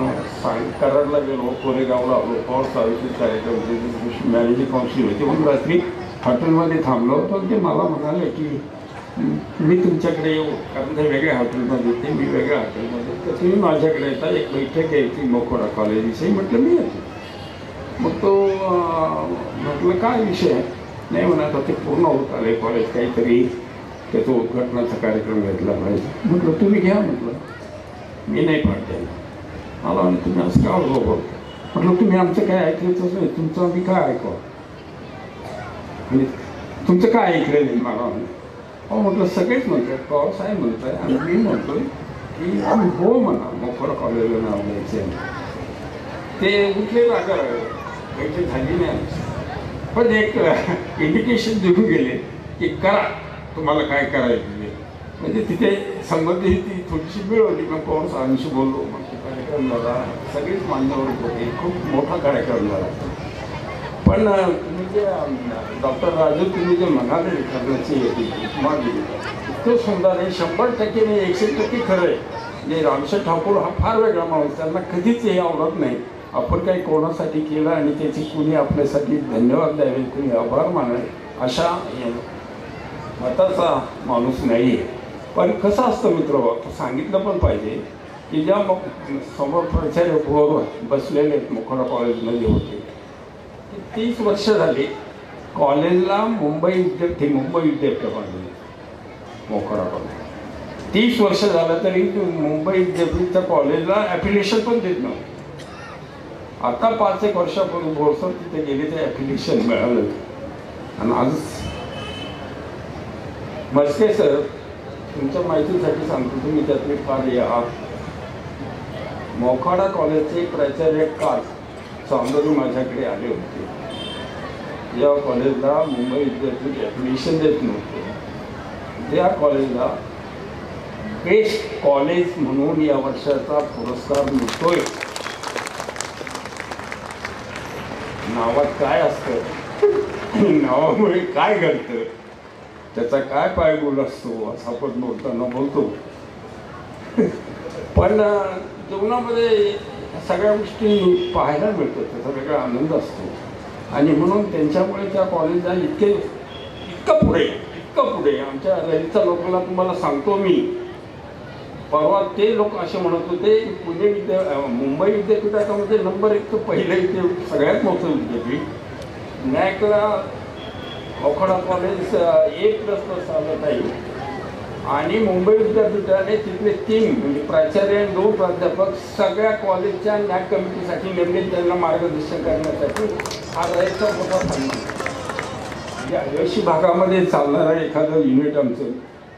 कराडला गेलो, कोरेगावला आलो, पॉवर सावित्री कार्यक्रम मॅनेजिंग काउन्सिल होती, म्हणून रात्री हॉटेलमध्ये थांबलो होतो. ते मला म्हणाले की मी तुमच्याकडे येऊ, कारण ते वेगळ्या हॉटेलमध्ये येते, मी वेगळ्या हॉटेलमध्ये, तर तुम्ही माझ्याकडे येता, एक बैठक यायची मोखाडा कॉलेजविषयी. म्हटलं मी येतो. मग तो म्हटलं काय विषय आहे? नाही म्हणत ते पूर्ण होत आले कॉलेज, काहीतरी त्याचा उद्घाटनाचा कार्यक्रम घेतला पाहिजे. म्हटलं तुम्ही घ्या. म्हटलं मी नाही पाडते. मला म्हणलं तुम्ही असं का बरोबर? म्हटलं तुम्ही आमचं काय ऐकलंच नाही, तुमचं आम्ही काय ऐकावं, म्हणजे तुमचं काय ऐकलं नाही मला म्हणलं. हो म्हटलं सगळेच म्हणतात, पवारसाहेब म्हणत आहे आणि मी म्हणतोय की आम्ही हो म्हणा मोखाडा कॉलेजला नाव द्यायचे. ते उठले नाकार काही झाली नाही, पण एक इंडिकेशन देऊन गेले की करा तुम्हाला काय करायचं. म्हणजे तिथे संबंधी ती थोडीशी मिळवली. मग पवारसाहेबांशी बोललो, मग तो कार्यक्रम झाला, सगळीच मान्यवर होते, खूप मोठा कार्यक्रम झाला. पण तुम्ही जे डॉक्टर राजू तुम्ही जे म्हणाले करण्याची उपमा दिली इतकं सुंदर आहे. 100% नाही 100% खरं आहे. म्हणजे रामशेठ ठाकूर हा फार वेगळा माणूस, त्यांना कधीच हे आवडत नाही आपण काही कोणासाठी केलं आणि त्याची कुणी आपल्यासाठी धन्यवाद द्यावे, कुणी आभार मानावे, अशा मताचा माणूस नाही आहे. पण कसं असतं मित्र, सांगितलं पण पाहिजे की ज्या समोर प्राचार्य बसलेले मोखाडा कॉलेजमध्ये होते, 30 वर्ष झाली कॉलेजला मुंबई विद्यापीठामध्ये मोखाडा कॉलेज 30 वर्ष झालं तरी मुंबई विद्यापीठच्या कॉलेजला ॲफिलिएशन पण देत नव्हतं. आता 5-1 वर्षापूर्वी बोरसर तिथे गेले ते ॲफिलिएशन मिळालं. आणि आज मस्के सर तुमच्या माहितीसाठी सांगतो, तुम्ही त्यातले फार आहात. मोखाडा कॉलेजचे प्राचार्य काल चांदोरी माझ्याकडे आले होते. या कॉलेजला मुंबई विद्यापीठ ॲडमिशन देत नव्हते. त्या कॉलेजला बेस्ट कॉलेज म्हणून या वर्षाचा पुरस्कार मिळतोय. नावात काय असतं, नावामुळे काय घडतं, त्याचा काय पायगुण असतो असं आपण बोलताना बोलतो. पण जीवनामध्ये सगळ्या गोष्टी पाहायला मिळतात, त्याचा वेगळा आनंद असतो. आणि म्हणून त्यांच्यामुळे त्या कॉलेजला इतकं पुढे आमच्या ललितच्या लोकांना तुम्हाला सांगतो मी, परवा ते लोक असे म्हणत होते मुंबई विद्यापीठामध्ये नंबर 1 तर पहिलं विद्यापीठ, सगळ्यात मोठं विद्यापीठ. नॅकला मोखाडा कॉलेज 1+ चालत आहे. आणि मुंबई विद्यापीठाने तिथले 3 म्हणजे प्राचार्य आणि 2 प्राध्यापक सगळ्या कॉलेजच्या नॅक कमिटीसाठी नेमले, त्यांना मार्गदर्शन करण्यासाठी. हा राहायचा मोठा सन्मान. म्हणजे आदिवासी भागामध्ये चालणारं एखादं युनिट आमचं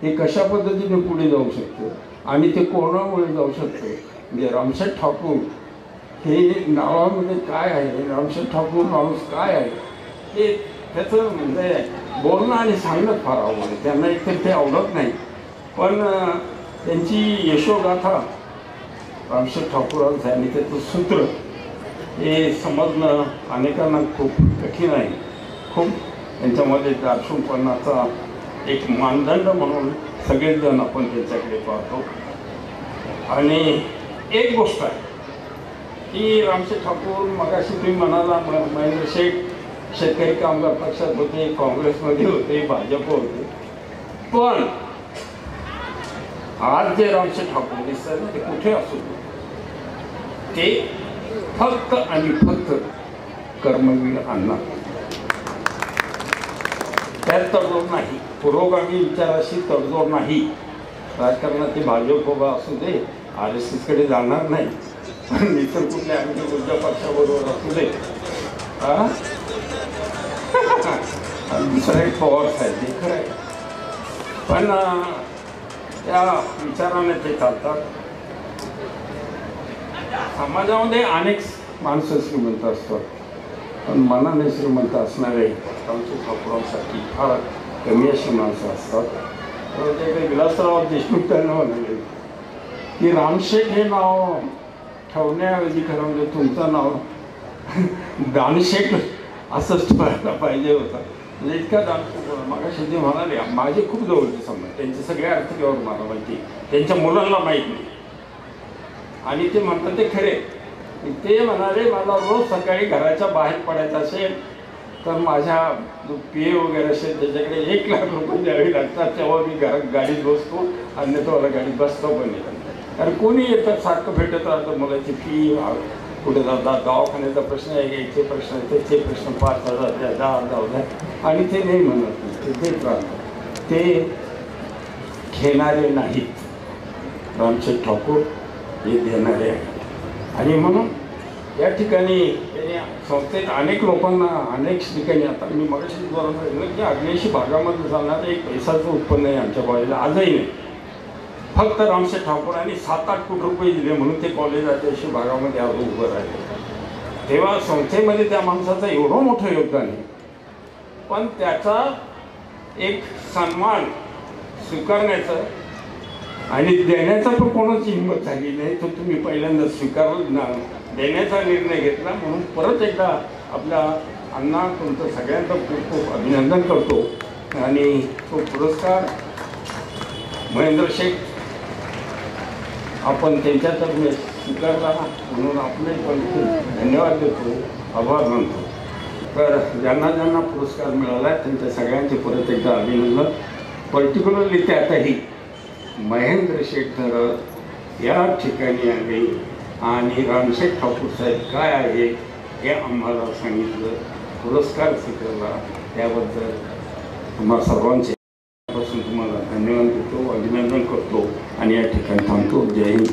हे कशा पद्धतीने पुढे जाऊ शकतं आणि ते कोणामुळे जाऊ शकतं. म्हणजे रामशेठ ठाकूर हे नावामध्ये काय आहे, रामशेठ ठाकूर माणूस काय आहे हे त्याचं म्हणजे बोलणं आणि सांगणं फार आवडतं. त्यांना एकतर ते आवडत नाही, पण त्यांची यशोगाथा रामशेठ ठाकूरांचं आणि त्याचं सूत्र हे समजणं अनेकांना खूप कठीण आहे. खूप त्यांच्यामध्ये दार्शनिकपणाचा एक मानदंड म्हणून सगळेच जण आपण त्यांच्याकडे पाहतो. आणि एक गोष्ट आहे की रामशेठ ठाकूर मगाशी तुम्ही म्हणाला महेंद्र शेठ शेतकरी कामगार पक्षात होते, काँग्रेसमध्ये होते, भाजप होते, पण आज जे रामशेठ ठाकूर दिसतात ना ते कुठे असू ते फक्त आणि फक्त कर्मवीर अण्णा, त्यात तडजोड नाही, पुरोगामी विचाराशी तडजोड नाही. राजकारणात ते भाजप उभा असू दे, RSSकडे जाणार नाही, पण इतर कुठल्या आमच्या कोणत्या पक्षाबरोबर असू दे, दुसरा एक पवार साहेब ते खरं आहे, पण त्या विचाराने ते चालतात. समाजामध्ये अनेक माणसं श्रीमंत असतात, पण मनाने श्रीमंत असणारे रामशेठ ठाकूरांसाठी फार कमी अशी माणसं असतात. त्याकडे विलासराव देशमुख त्यांना म्हणाले की रामशेठ हे नाव ठेवण्याऐवजी खरं म्हणजे तुमचं नाव दानशेठ असंच ठेवायला पाहिजे होतं. म्हणजे इतका दानशेठ मागाशी ते म्हणाले माझे खूप जवळचे संबंध, त्यांचे सगळे अर्थ व्यवहार मला माहिती, त्यांच्या मुलांना माहीत नाही. आणि ते म्हणतात ते खरे. ते म्हणाले मला रोज सकाळी घराच्या बाहेर पडायचं असेल तर माझ्या जो PA वगैरे असेल त्याच्याकडे 1 लाख रुपये द्यावे लागतात, तेव्हा मी घरात गाडीत बसतो, अन्यथा मला गाडीत बसतो पण नाही. कारण कोणी येतं सारखं भेटत राहतं, मुलाची फी, कुठे जातात, दवाखान्याचा प्रश्न आहे, याचे प्रश्न आहे, त्याचे प्रश्न, 5,000 द्या, 10,000 द्या, आणि ते नाही म्हणत, ते देत राहतात. ते घेणारे नाहीत, रामशेठ ठाकूर हे देणारे आहेत. आणि म्हणून या ठिकाणी संस्थेत अनेक लोकांना अनेक ठिकाणी, आता मी मगाशी बरोबर की अग्नेशी भागामध्ये जाणारं एक पैशाचं उत्पन्न आहे आमच्या कॉलेजला आजही नाही. फक्त रामशेठ ठाकूरांनी 7-8 कोटी रुपये दिले म्हणून ते कॉलेज अग्नेशी भागामध्ये आज उभं राहिले. तेव्हा संस्थेमध्ये त्या माणसाचं एवढं मोठं योगदान आहे, पण त्याचा एक सन्मान स्वीकारण्याचं आणि देण्याचा पण कोणाची हिंमत झाली नाही. तो तुम्ही पहिल्यांदा देण्याचा निर्णय घेतला, म्हणून परत एकदा आपल्या अण्णा तुमचं सगळ्यांचं खूप खूप अभिनंदन करतो. आणि तो पुरस्कार महेंद्र शेठ आपण त्यांच्यातर्फे स्वीकारला म्हणून आपले पण खूप धन्यवाद देतो, आभार मानतो. तर ज्यांना ज्यांना पुरस्कार मिळाला त्यांच्या सगळ्यांचे परत एकदा अभिनंदन. पर्टिक्युलरली त्यातही महेंद्र शेठ धरत या ठिकाणी आले आणि रामशेठ ठाकूर साहेब काय आहे हे आम्हाला सांगितलं, पुरस्कार स्वीकारला, त्याबद्दल तुम्हाला सर्वांचे पासून तुम्हाला धन्यवाद देतो, अभिनंदन करतो आणि या ठिकाणी थांबतो. जय हिंद.